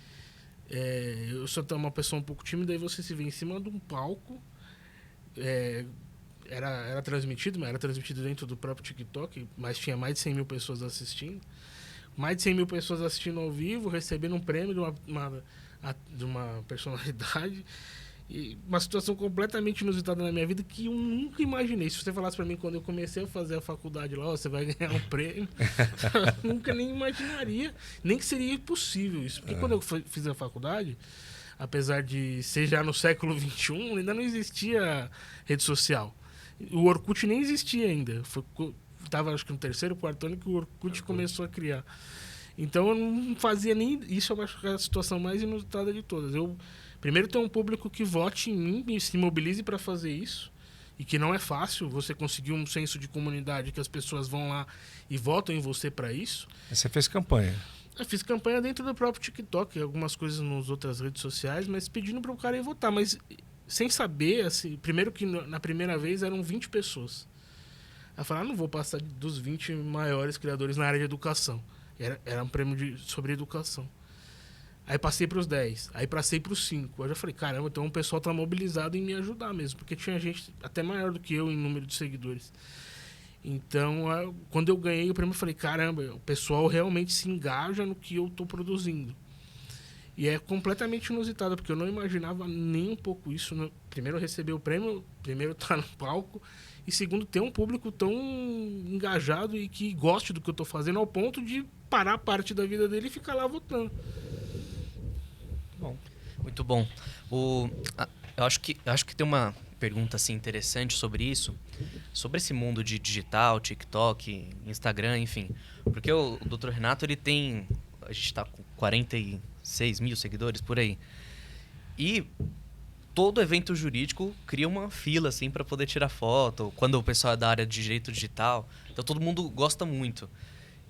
E: eu sou uma pessoa um pouco tímida, e você se vê em cima de um palco. Era transmitido dentro do próprio TikTok, mas tinha mais de 100 mil pessoas assistindo. Mais de 100 mil pessoas assistindo ao vivo, recebendo um prêmio de uma personalidade. E uma situação completamente inusitada na minha vida que eu nunca imaginei. Se você falasse para mim quando eu comecei a fazer a faculdade lá, você vai ganhar um prêmio, eu nunca nem imaginaria, nem que seria possível isso. Porque quando eu fiz a faculdade, apesar de ser já no século XXI, ainda não existia rede social. O Orkut nem existia ainda. Estava acho que no terceiro, quarto ano que o Orkut começou a criar. Então eu não fazia nem... Isso eu acho que é a situação mais inusitada de todas. Eu primeiro ter um público que vote em mim e se mobilize para fazer isso. E que não é fácil você conseguir um senso de comunidade, que as pessoas vão lá e votam em você para isso.
C: Você fez campanha?
E: Eu fiz campanha dentro do próprio TikTok, algumas coisas nas outras redes sociais, mas pedindo para o cara ir votar. Mas sem saber, assim, primeiro que na primeira vez eram 20 pessoas. Aí eu falei, não vou passar dos 20 maiores criadores na área de educação. Era um prêmio sobre educação. Aí passei para os 10, aí passei para os 5. Aí eu já falei, caramba, então o pessoal tá mobilizado em me ajudar mesmo, porque tinha gente até maior do que eu em número de seguidores. Então, quando eu ganhei o prêmio, eu falei, caramba, o pessoal realmente se engaja no que eu tô produzindo. E é completamente inusitado, porque eu não imaginava nem um pouco isso. Primeiro, receber o prêmio, primeiro, estar no palco, e segundo, ter um público tão engajado e que goste do que eu estou fazendo, ao ponto de parar parte da vida dele e ficar lá votando.
D: Bom. Muito bom. Eu acho que tem uma pergunta assim, interessante sobre isso, sobre esse mundo de digital, TikTok, Instagram, enfim. Porque o Dr. Renato, ele tem... A gente está com 46 mil seguidores, por aí. E todo evento jurídico cria uma fila, assim, para poder tirar foto. Quando o pessoal é da área de direito digital. Então, todo mundo gosta muito.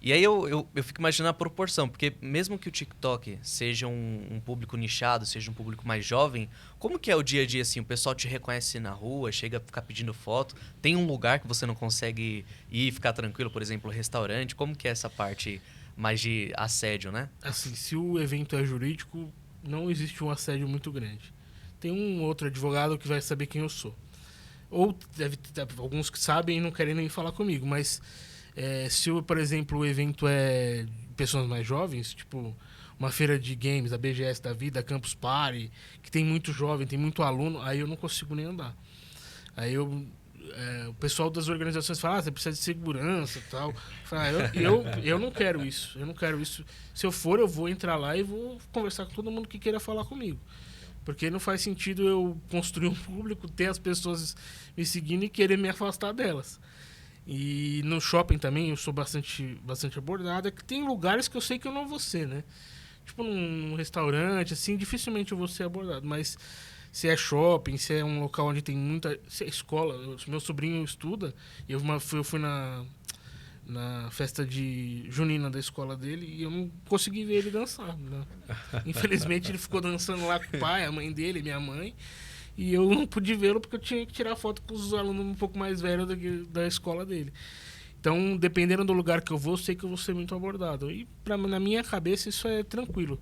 D: E aí eu fico imaginando a proporção, porque mesmo que o TikTok seja um público nichado, seja um público mais jovem, como que é o dia a dia, assim? O pessoal te reconhece na rua, chega a ficar pedindo foto, tem um lugar que você não consegue ir e ficar tranquilo, por exemplo, restaurante, como que é essa parte mais de assédio, né?
E: Assim, se o evento é jurídico, não existe um assédio muito grande. Tem um outro advogado que vai saber quem eu sou. Ou deve ter alguns que sabem e não querem nem falar comigo, mas... se, por exemplo, o evento é de pessoas mais jovens, tipo uma feira de games, a BGS da vida, a Campus Party, que tem muito jovem, tem muito aluno, aí eu não consigo nem andar. Aí o pessoal das organizações fala, você precisa de segurança e tal. Eu não quero isso, eu não quero isso. Se eu for, eu vou entrar lá e vou conversar com todo mundo que queira falar comigo. Porque não faz sentido eu construir um público, ter as pessoas me seguindo e querer me afastar delas. E no shopping também eu sou bastante abordado. É que tem lugares que eu sei que eu não vou ser, né? Tipo num restaurante, assim, dificilmente eu vou ser abordado. Mas se é shopping, se é um local onde tem muita... Se é escola, meu sobrinho estuda. E eu fui na festa de junina da escola dele e eu não consegui ver ele dançar, né? Infelizmente ele ficou dançando lá com o pai, a mãe dele, minha mãe. E eu não pude vê-lo porque eu tinha que tirar foto com os alunos um pouco mais velhos da escola dele. Então, dependendo do lugar que eu vou, eu sei que eu vou ser muito abordado. E na minha cabeça isso é tranquilo.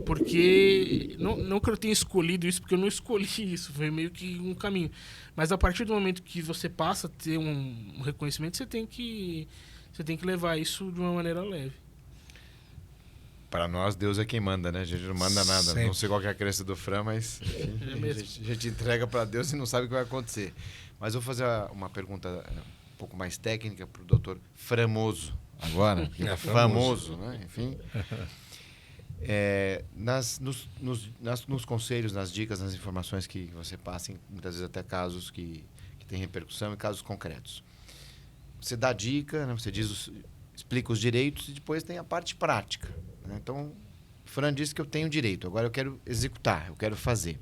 E: Porque, não que eu tenha escolhido isso, porque eu não escolhi isso, foi meio que um caminho. Mas a partir do momento que você passa a ter um reconhecimento, você tem que levar isso de uma maneira leve.
B: Para nós, Deus é quem manda, né? A gente não manda nada.
C: Sempre.
B: Não sei qual que é a crença do Fran, mas enfim, a gente entrega para Deus e não sabe o que vai acontecer. Mas eu vou fazer uma pergunta um pouco mais técnica para o doutor Framoso agora, que é famoso, né? Enfim. Nos conselhos, nas dicas, nas informações que você passa, muitas vezes até casos que têm repercussão e casos concretos. Você dá dica, né? Você explica os direitos e depois tem a parte prática. Então, o Fran disse que eu tenho direito, agora eu quero executar, eu quero fazer.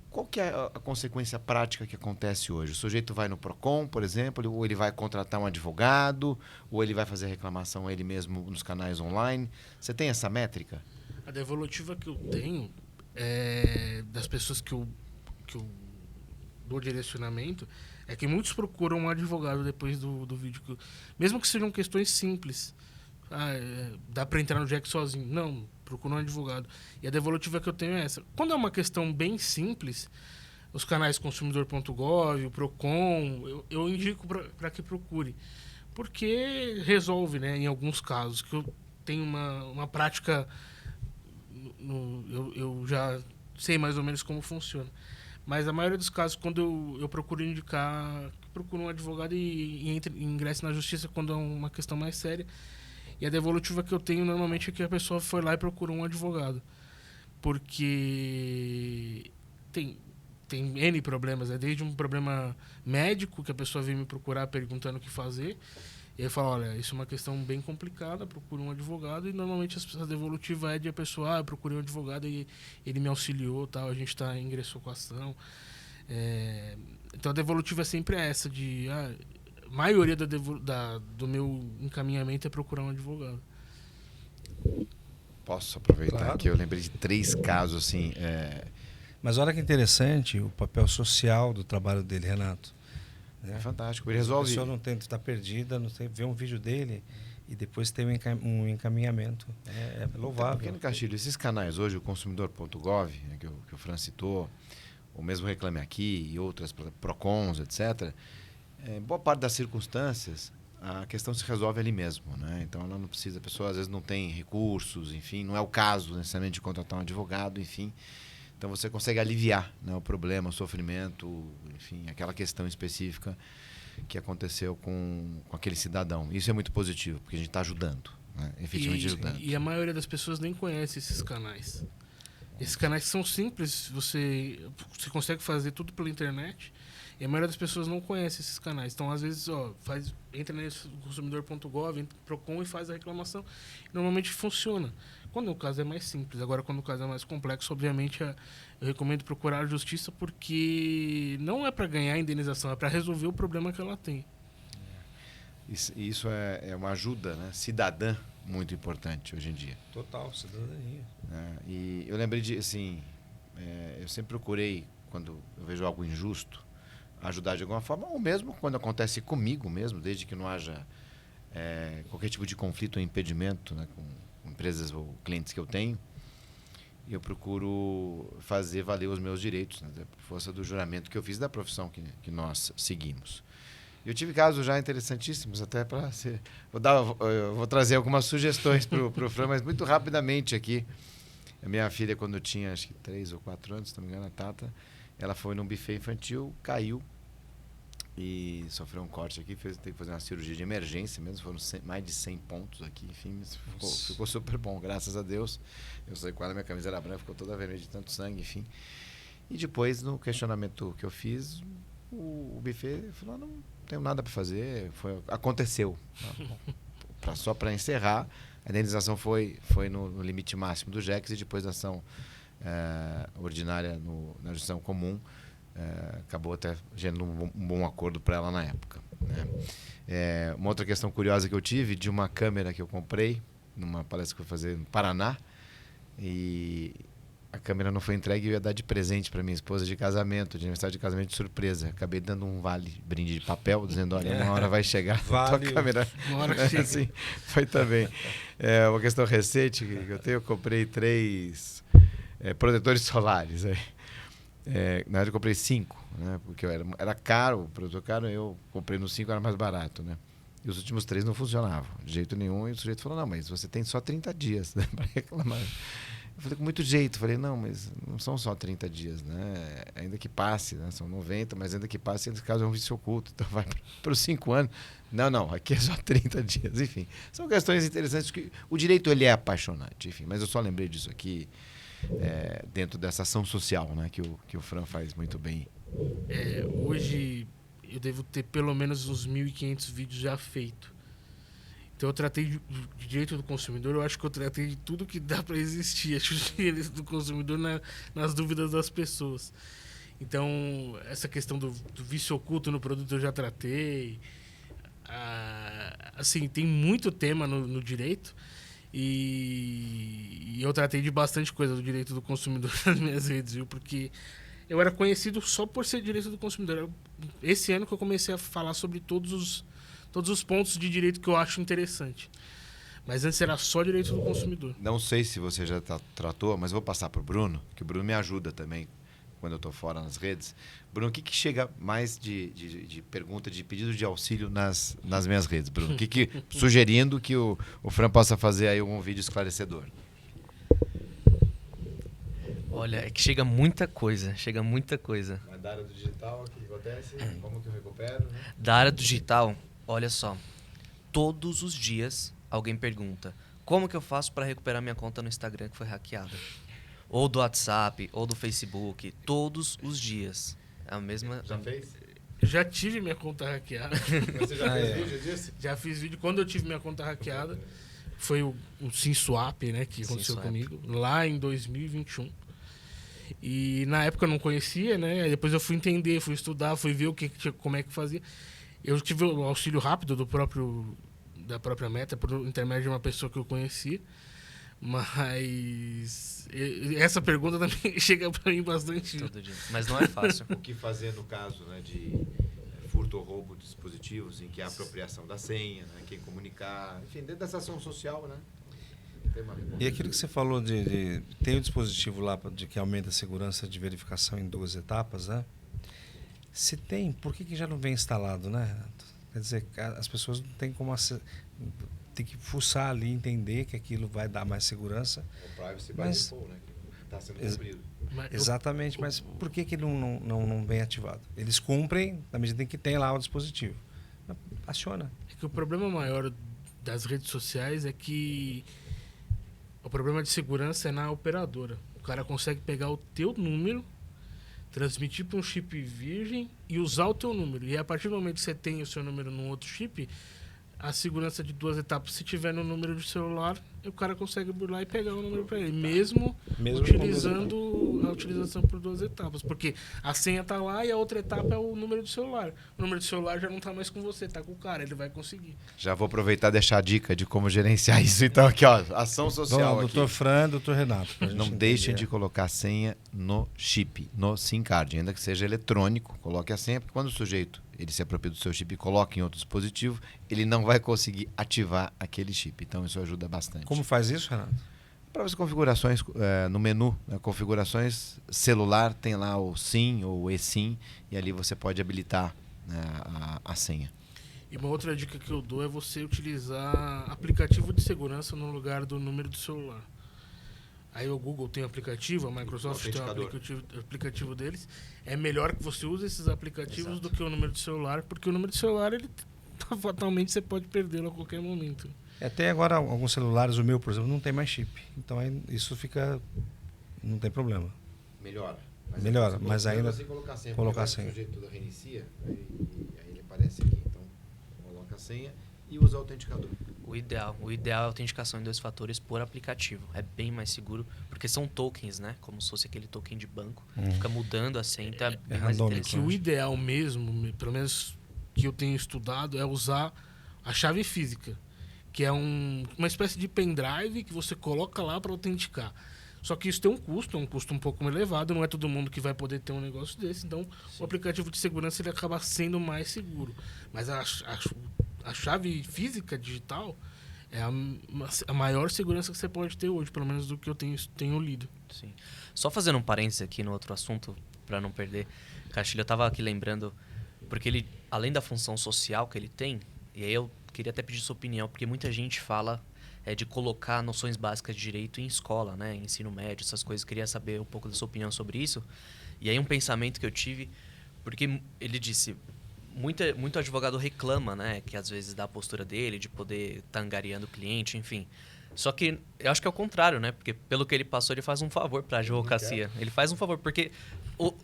B: Qual que é a consequência prática que acontece hoje? O sujeito vai no PROCON, por exemplo, ou ele vai contratar um advogado, ou ele vai fazer reclamação ele mesmo nos canais online. Você tem essa métrica?
E: A devolutiva que eu tenho das pessoas que eu dou direcionamento é que muitos procuram um advogado depois do vídeo. Mesmo que sejam questões simples. Dá para entrar no Jack sozinho. Não, procura um advogado. E a devolutiva que eu tenho é essa. Quando é uma questão bem simples, os canais consumidor.gov, o PROCON, eu indico para que procure. Porque resolve, né, em alguns casos. Que eu tenho uma prática... Eu já sei mais ou menos como funciona. Mas a maioria dos casos, quando eu procuro indicar, procuro um advogado e ingresse na justiça quando é uma questão mais séria. E a devolutiva que eu tenho normalmente é que a pessoa foi lá e procurou um advogado. Porque tem N problemas, desde um problema médico, que a pessoa vem me procurar perguntando o que fazer. E aí fala, olha, isso é uma questão bem complicada, procura um advogado. E normalmente a devolutiva é de a pessoa, eu procurei um advogado e ele me auxiliou, tal, a gente ingressou com a ação. Então a devolutiva sempre é essa, de... a maioria do meu encaminhamento é procurar um advogado.
B: Posso aproveitar
C: Claro.
B: aqui? Eu lembrei de 3 casos, assim...
C: Mas olha que interessante o papel social do trabalho dele, Renato.
B: É fantástico. Ele
C: A
B: resolve...
C: pessoa não tem, está perdida, não tem, vê um vídeo dele e depois tem um encaminhamento. É louvável.
B: Pequeno Castilho, esses canais hoje, o consumidor.gov, né, que o Fran citou, ou mesmo Reclame Aqui e outras, PROCONs, etc., boa parte das circunstâncias, a questão se resolve ali mesmo, né? Então, ela não precisa, a pessoa às vezes não tem recursos, enfim, não é o caso necessariamente de contratar um advogado, enfim. Então, você consegue aliviar, né, o problema, o sofrimento, enfim, aquela questão específica que aconteceu com aquele cidadão. Isso é muito positivo, porque a gente está ajudando, né? Efetivamente ajudando.
E: E a maioria das pessoas nem conhece esses canais. Esses canais são simples, você consegue fazer tudo pela internet. E a maioria das pessoas não conhece esses canais. Então, às vezes, entra nesse consumidor.gov, entra no Procon e faz a reclamação. Normalmente funciona. Quando o caso é mais simples. Agora, quando o caso é mais complexo, obviamente, eu recomendo procurar a justiça, porque não é para ganhar a indenização, é para resolver o problema que ela tem.
B: Isso é uma ajuda, né, cidadã muito importante hoje em dia.
C: Total, cidadania.
B: E eu lembrei de, assim, eu sempre procurei, quando eu vejo algo injusto, ajudar de alguma forma, ou mesmo quando acontece comigo mesmo, desde que não haja qualquer tipo de conflito ou impedimento, né, com empresas ou clientes que eu tenho, eu procuro fazer valer os meus direitos, né, por força do juramento que eu fiz da profissão que nós seguimos. Eu tive casos já interessantíssimos, até para ser... Eu vou trazer algumas sugestões para o Fran, mas muito rapidamente aqui. A minha filha, quando eu tinha acho que 3 ou 4 anos, se não me engano, a Tata, ela foi num buffet infantil, caiu e sofreu um corte aqui, teve que fazer uma cirurgia de emergência mesmo, foram mais de 100 pontos aqui, enfim, ficou super bom, graças a Deus. Eu saí com ela, minha camisa era branca, ficou toda vermelha de tanto sangue, enfim. E depois, no questionamento que eu fiz, o buffet falou, não tenho nada para fazer, aconteceu. Só para encerrar, a indenização foi no limite máximo do JEX e depois da ação ordinária na jurisdição comum, acabou até gerando um bom acordo para ela na época, né? Uma outra questão curiosa que eu tive, de uma câmera que eu comprei, numa palestra que eu fui fazer no Paraná, e a câmera não foi entregue e eu ia dar de presente para minha esposa de casamento, de aniversário de casamento de surpresa. Acabei dando um brinde de papel, dizendo, olha, uma hora vai chegar a tua câmera. Uma hora chega. Assim, foi também. Uma questão recente que eu tenho, eu comprei 3 protetores solares. Na verdade, eu comprei 5, né? Porque era caro, o produto caro, eu comprei no 5, era mais barato, né? E os últimos 3 não funcionavam, de jeito nenhum. E o sujeito falou, não, mas você tem só 30 dias, né, para reclamar. Eu falei com muito jeito, falei, não, mas não são só 30 dias, né? Ainda que passe, né? São 90, mas ainda que passe, nesse caso é um vício oculto, então vai para os 5 anos. Não, aqui é só 30 dias, enfim. São questões interessantes, que o direito ele é apaixonante, enfim, mas eu só lembrei disso aqui dentro dessa ação social, né? Que o Fran faz muito bem.
E: Hoje eu devo ter pelo menos uns 1.500 vídeos já feitos. Então eu tratei de direito do consumidor, eu acho que eu tratei de tudo que dá para existir, acho que o direito do consumidor nas dúvidas das pessoas. Então, essa questão do vício oculto no produto eu já tratei. Assim, tem muito tema no direito e eu tratei de bastante coisa do direito do consumidor nas minhas redes, viu? Porque eu era conhecido só por ser direito do consumidor. Esse ano que eu comecei a falar sobre todos os pontos de direito que eu acho interessante. Mas antes era só direito do consumidor.
B: Não sei se você já tratou, mas vou passar para o Bruno, que o Bruno me ajuda também quando eu estou fora nas redes. Bruno, o que chega mais de pergunta, de pedido de auxílio nas minhas redes, Bruno? Sugerindo que o Fran possa fazer aí um vídeo esclarecedor.
D: Olha, é que chega muita coisa.
B: Mas da área do digital, o que acontece? Como que eu recupero? Né?
D: Da área do digital, olha só. Todos os dias alguém pergunta: como que eu faço para recuperar minha conta no Instagram que foi hackeada? Ou do WhatsApp, ou do Facebook. Todos os dias. É a mesma...
B: Já fez?
E: Já tive minha conta hackeada.
B: Mas você já fez vídeo disso?
E: Já fiz vídeo. Quando eu tive minha conta hackeada, foi o SimSwap, né, que aconteceu comigo, lá em 2021. E na época eu não conhecia, né? Aí depois eu fui entender, fui estudar, fui ver como é que fazia. Eu tive o auxílio rápido da própria Meta, por intermédio de uma pessoa que eu conhecia. Mas essa pergunta também chega para mim bastante.
D: Todo dia. Mas não é fácil.
B: O que fazer no caso, né, de furto ou roubo de dispositivos, em que há apropriação da senha, né, quem comunicar, enfim, dentro dessa ação social, né?
C: E aquilo que você falou tem um dispositivo lá que aumenta a segurança de verificação em 2 etapas, né? Se tem, por que já não vem instalado, né? Quer dizer, as pessoas não têm como tem que fuçar ali, entender que aquilo vai dar mais segurança.
B: O privacy by default, né? Que está sendo cumprido.
C: Exatamente, mas por que ele não vem ativado? Eles cumprem na medida em que tem lá o dispositivo. Aciona.
E: É que o problema maior das redes sociais é que o problema de segurança é na operadora. O cara consegue pegar o teu número, transmitir para um chip virgem e usar o teu número. E a partir do momento que você tem o seu número num outro chip, a segurança de 2 etapas, se tiver no número de celular, o cara consegue burlar e pegar o número para ele, mesmo utilizando a utilização por 2 etapas. Porque a senha tá lá e a outra etapa é o número do celular. O número do celular já não tá mais com você, tá com o cara, ele vai conseguir.
B: Já vou aproveitar e deixar a dica de como gerenciar isso. Então, aqui, ó, ação social.
C: Doutor
B: Aqui.
C: Fran, doutor Renato.
B: Não deixem de colocar a senha no chip, no SIM card, ainda que seja eletrônico. Coloque a senha, porque quando o sujeito ele se apropria do seu chip e coloca em outro dispositivo, ele não vai conseguir ativar aquele chip. Então, isso ajuda bastante.
C: Como faz isso, Renato?
B: Para as configurações no menu, né, configurações celular, tem lá o SIM ou eSIM, e ali você pode habilitar, né, a senha.
E: E uma outra dica que eu dou é você utilizar aplicativo de segurança no lugar do número do celular. Aí o Google tem aplicativo, a Microsoft tem um aplicativo deles. É melhor que você use esses aplicativos do que o número de celular, porque o número de celular, ele fatalmente você pode perdê-lo a qualquer momento.
C: Até agora, alguns celulares, o meu, por exemplo, não tem mais chip. Então aí, isso fica... não tem problema.
B: Melhora.
C: Melhora, mas ainda...
B: Você colocar a senha.
C: Colocar a senha.
B: O sujeito tudo reinicia, aí ele aparece aqui. Então, coloca a senha e usa o autenticador.
D: O ideal é a autenticação em 2 fatores por aplicativo. É bem mais seguro, porque são tokens, né? Como se fosse aquele token de banco. Fica mudando a senha, então é bem mais
C: randômico,
E: Que
D: interessante.
E: o ideal mesmo, pelo menos que eu tenho estudado, é usar a chave física, que é uma espécie de pendrive que você coloca lá para autenticar. Só que isso tem um custo um pouco elevado, não é todo mundo que vai poder ter um negócio desse, então o aplicativo de segurança ele acaba sendo mais seguro. Mas a chave física digital é a maior segurança que você pode ter hoje, pelo menos do que eu tenho lido.
D: Sim. Só fazendo um parênteses aqui no outro assunto, para não perder, Castilho, eu estava aqui lembrando, porque ele, além da função social que ele tem, e aí eu queria até pedir sua opinião, porque muita gente fala de colocar noções básicas de direito em escola, né? Ensino médio, essas coisas. Queria saber um pouco da sua opinião sobre isso. E aí um pensamento que eu tive, porque ele disse, muito advogado reclama, né? Que às vezes da postura dele, de poder estar angariando o cliente, enfim. Só que eu acho que é o contrário, né? Porque pelo que ele passou, ele faz um favor para a advocacia. Ele faz um favor, porque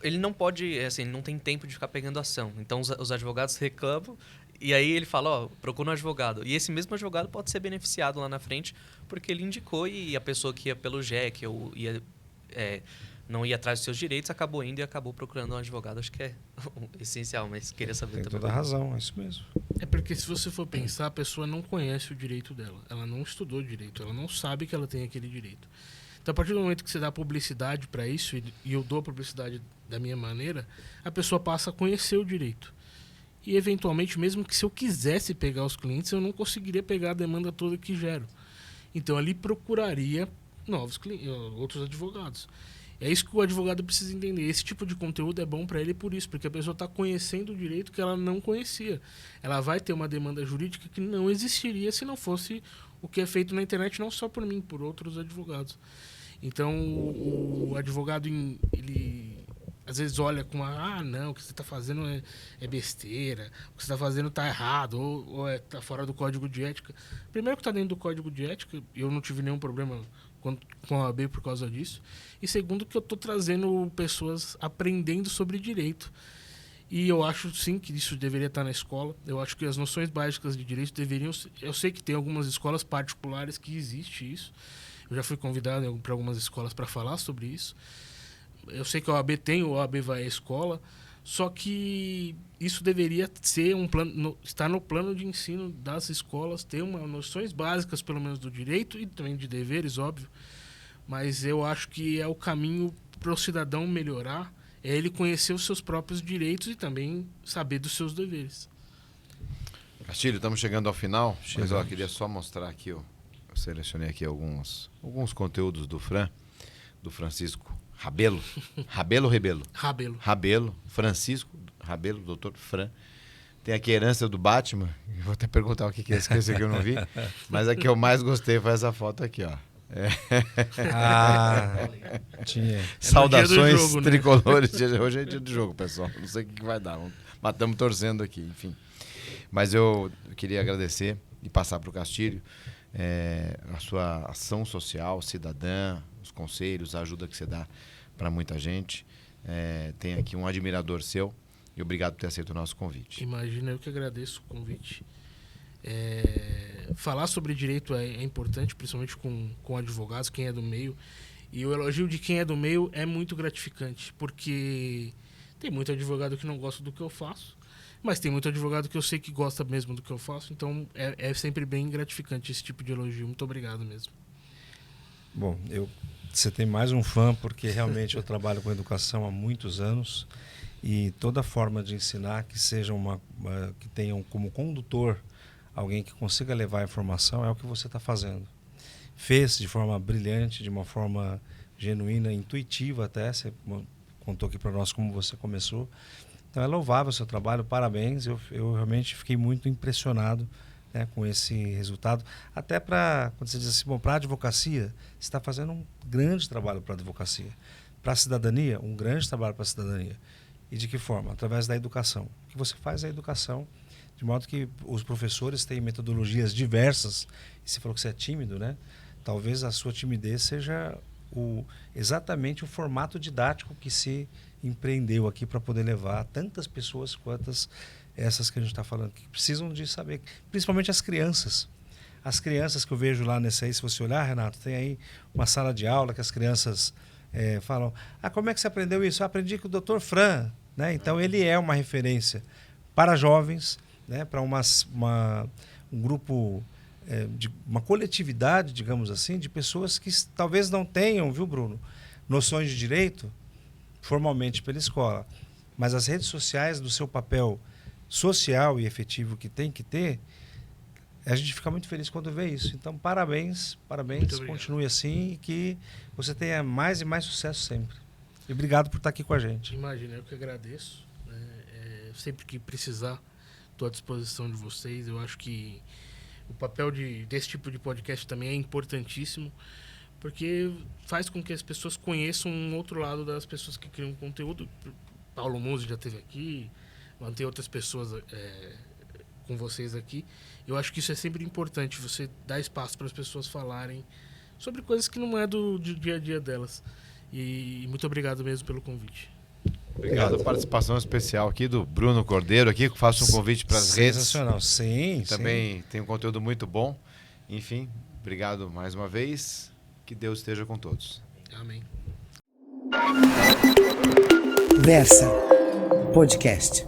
D: ele não pode, assim, ele não tem tempo de ficar pegando ação. Então os advogados reclamam. E aí ele fala, ó, procura um advogado. E esse mesmo advogado pode ser beneficiado lá na frente, porque ele indicou e a pessoa que ia pelo JEC ou não ia atrás dos seus direitos, acabou indo e acabou procurando um advogado. Acho que é essencial, mas queria saber
C: Tem
D: também.
C: toda a razão, é isso mesmo.
E: É porque se você for pensar, a pessoa não conhece o direito dela. Ela não estudou direito, ela não sabe que ela tem aquele direito. Então, a partir do momento que você dá publicidade para isso, e eu dou a publicidade da minha maneira, a pessoa passa a conhecer o direito. E, eventualmente, mesmo que se eu quisesse pegar os clientes, eu não conseguiria pegar a demanda toda que gero. Então, ali procuraria outros advogados. É isso que o advogado precisa entender. Esse tipo de conteúdo é bom para ele por isso, porque a pessoa está conhecendo o direito que ela não conhecia. Ela vai ter uma demanda jurídica que não existiria se não fosse o que é feito na internet, não só por mim, por outros advogados. Então, o advogado, ele às vezes olha com não, o que você está fazendo é besteira, o que você está fazendo está errado, ou está fora do código de ética. Primeiro que está dentro do código de ética, eu não tive nenhum problema com a OAB por causa disso. E segundo que eu estou trazendo pessoas aprendendo sobre direito. E eu acho sim que isso deveria estar na escola. Eu acho que as noções básicas de direito deveriam... Eu sei que tem algumas escolas particulares que existe isso. Eu já fui convidado para algumas escolas para falar sobre isso. Eu sei que a OAB tem, o OAB vai à escola, só que isso deveria ser estar no plano de ensino das escolas, ter noções básicas, pelo menos, do direito e também de deveres, óbvio. Mas eu acho que é o caminho para o cidadão melhorar, é ele conhecer os seus próprios direitos e também saber dos seus deveres.
B: Castilho, estamos chegando ao final, mas eu queria só mostrar aqui, eu selecionei aqui alguns conteúdos do Francisco Rabelo, Francisco Rabelo, doutor Fran. Tem aqui a herança do Batman, eu vou até perguntar o que é esse aqui eu não vi, mas a que eu mais gostei foi essa foto aqui, ó.
C: Tinha.
B: Saudações
E: jogo, né?
B: tricolores. Hoje é dia do jogo, pessoal. Não sei o que vai dar, mas estamos torcendo aqui, enfim. Mas eu queria agradecer e passar para o Castilho a sua ação social, cidadã, os conselhos, a ajuda que você dá para muita gente. Tem aqui um admirador seu E obrigado por ter aceito o nosso convite.
E: Imagina, eu que agradeço o convite. Falar sobre direito é importante, principalmente com advogados, quem é do meio. E o elogio de quem é do meio é muito gratificante, porque tem muito advogado que não gosta do que eu faço, mas tem muito advogado que eu sei que gosta mesmo do que eu faço, então é sempre bem gratificante esse tipo de elogio. Muito obrigado mesmo.
C: Bom, você tem mais um fã, porque realmente eu trabalho com educação há muitos anos e toda forma de ensinar que seja que tenha como condutor alguém que consiga levar a informação é o que você está fazendo. Fez de forma brilhante, de uma forma genuína, intuitiva até. Você contou aqui para nós como você começou. Então é louvável o seu trabalho, parabéns. Eu realmente fiquei muito impressionado, né, com esse resultado. Até quando você diz assim, bom, para a advocacia, você está fazendo um grande trabalho para a advocacia. Para a cidadania, um grande trabalho para a cidadania. E de que forma? Através da educação. O que você faz é a educação, de modo que os professores têm metodologias diversas. E você falou que você é tímido, né? Talvez a sua timidez seja exatamente o formato didático que se empreendeu aqui para poder levar tantas pessoas quantas essas que a gente está falando, que precisam de saber, principalmente as crianças. As crianças que eu vejo lá nesse aí, se você olhar, Renato, tem aí uma sala de aula que as crianças falam, como é que você aprendeu isso? Eu aprendi com o Dr. Fran, né? Então ele é uma referência para jovens, né? Para um grupo, de uma coletividade, digamos assim, de pessoas que talvez não tenham, viu, Bruno, noções de direito formalmente pela escola, mas as redes sociais, do seu papel social e efetivo que tem que ter, a gente fica muito feliz quando vê isso. Então, parabéns, continue assim e que você tenha mais e mais sucesso sempre. E obrigado por estar aqui com a gente.
E: Imagina, eu que agradeço. Sempre que precisar, estou à disposição de vocês. Eu acho que o papel desse tipo de podcast também é importantíssimo, porque faz com que as pessoas conheçam um outro lado das pessoas que criam conteúdo. Paulo Musi já esteve aqui, vão ter outras pessoas com vocês aqui. Eu acho que isso é sempre importante, você dar espaço para as pessoas falarem sobre coisas que não é do dia a dia delas. E muito obrigado mesmo pelo convite.
B: Obrigado pela participação especial aqui do Bruno Cordeiro, aqui, que faço um convite para as redes.
C: Sensacional, sim.
B: Também tem um conteúdo muito bom. Enfim, obrigado mais uma vez. Que Deus esteja com todos.
E: Amém.
A: Versa Podcast.